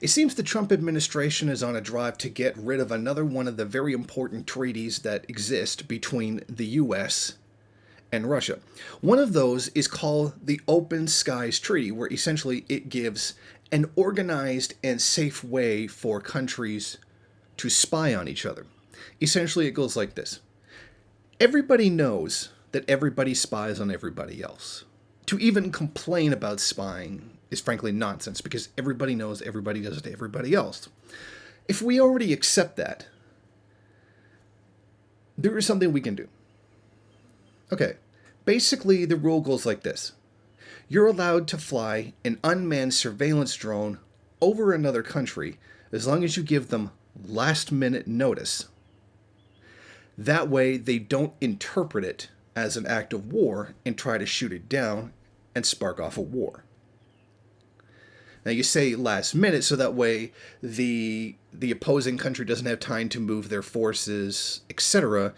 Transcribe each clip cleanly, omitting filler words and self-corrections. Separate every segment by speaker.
Speaker 1: It seems the Trump administration is on a drive to get rid of another one of the very important treaties that exist between the US and Russia. One of those is called the Open Skies Treaty, where essentially it gives an organized and safe way for countries to spy on each other. Essentially, it goes like this: everybody knows that everybody spies on everybody else. To even complain about spying is frankly nonsense because everybody knows everybody does it to everybody else. If we already accept that, there is something we can do. Okay, basically the rule goes like this: you're allowed to fly an unmanned surveillance drone over another country as long as you give them last minute notice. That way they don't interpret it as an act of war and try to shoot it down and spark off a war. Now you say last minute so that way the opposing country doesn't have time to move their forces, etc.,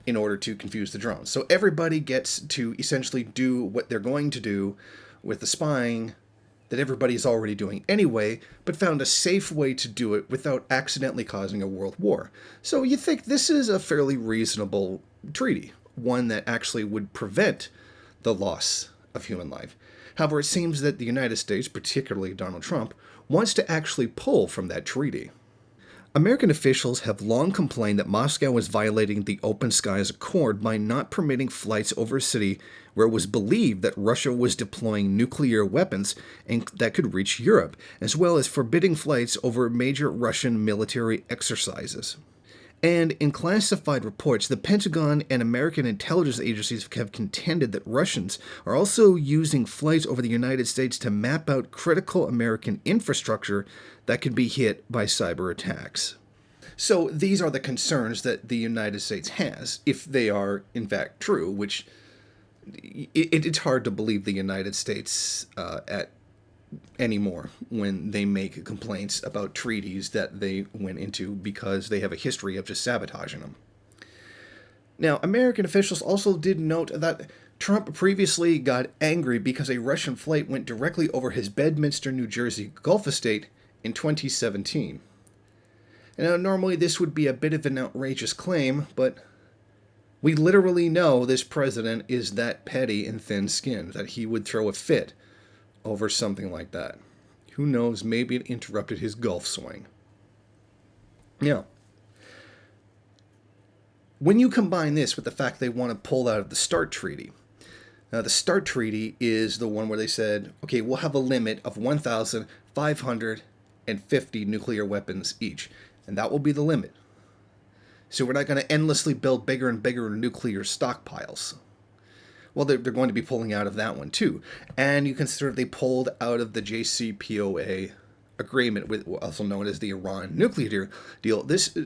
Speaker 1: in order to confuse the drones. So everybody gets to essentially do what they're going to do with the spying that everybody's already doing anyway, but found a safe way to do it without accidentally causing a world war. So you think this is a fairly reasonable treaty, one that actually would prevent the loss of human life. However, it seems that the United States, particularly Donald Trump, wants to actually pull from that treaty. American officials have long complained that Moscow was violating the Open Skies Accord by not permitting flights over a city where it was believed that Russia was deploying nuclear weapons and that could reach Europe, as well as forbidding flights over major Russian military exercises. And in classified reports, the Pentagon and American intelligence agencies have contended that Russians are also using flights over the United States to map out critical American infrastructure that could be hit by cyber attacks. So these are the concerns that the United States has, if they are in fact true, which it's hard to believe the United States anymore when they make complaints about treaties that they went into because they have a history of just sabotaging them. Now, American officials also did note that Trump previously got angry because a Russian flight went directly over his Bedminster, New Jersey Gulf estate in 2017. Now, normally this would be a bit of an outrageous claim, but we literally know this president is that petty and thin-skinned that he would throw a fit over something like that. Who knows, maybe it interrupted his golf swing. Now, when you combine this with the fact they want to pull out of the START Treaty, now the START Treaty is the one where they said, okay, we'll have a limit of 1,550 nuclear weapons each, and that will be the limit. So we're not going to endlessly build bigger and bigger nuclear stockpiles. Well, they're going to be pulling out of that one too. And you consider they pulled out of the JCPOA agreement, with also known as the Iran nuclear deal. This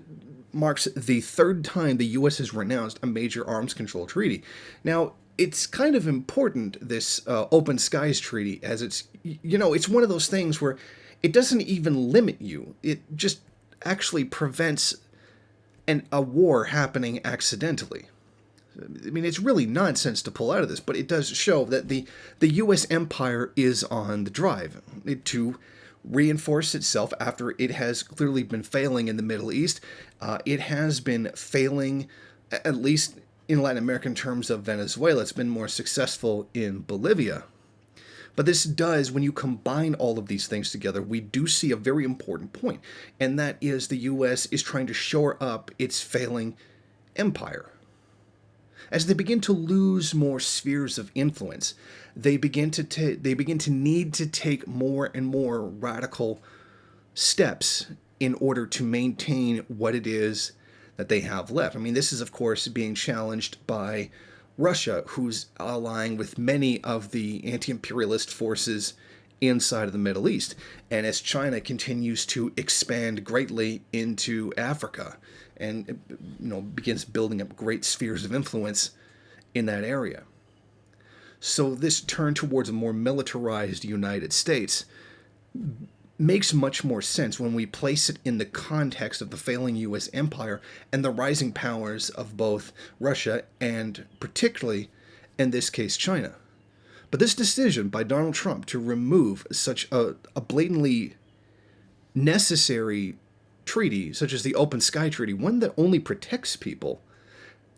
Speaker 1: marks the third time the U.S. has renounced a major arms control treaty. Now, it's kind of important, this Open Skies Treaty, as it's one of those things where it doesn't even limit you. It just actually prevents a war happening accidentally. I mean, it's really nonsense to pull out of this, but it does show that the U.S. empire is on the drive to reinforce itself after it has clearly been failing in the Middle East. It has been failing, at least in Latin America in terms of Venezuela. It's been more successful in Bolivia. But this does, when you combine all of these things together, we do see a very important point, and that is the U.S. is trying to shore up its failing empire. As they begin to lose more spheres of influence, they begin to need to take more and more radical steps in order to maintain what it is that they have left. I mean, this is, of course, being challenged by Russia, who's allying with many of the anti-imperialist forces inside of the Middle East, and as China continues to expand greatly into Africa and begins building up great spheres of influence in that area. So this turn towards a more militarized United States makes much more sense when we place it in the context of the failing U.S. empire and the rising powers of both Russia and particularly, in this case, China. But this decision by Donald Trump to remove such a blatantly necessary treaty, such as the Open Sky Treaty, one that only protects people,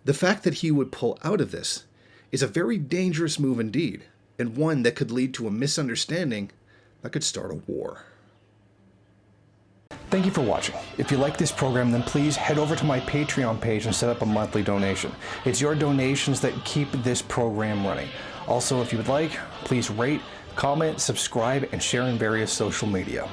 Speaker 1: the fact that he would pull out of this is a very dangerous move indeed, and one that could lead to a misunderstanding that could start a war.
Speaker 2: Thank you for watching. If you like this program, then please head over to my Patreon page and set up a monthly donation. It's your donations that keep this program running. Also, if you would like, please rate, comment, subscribe, and share in various social media.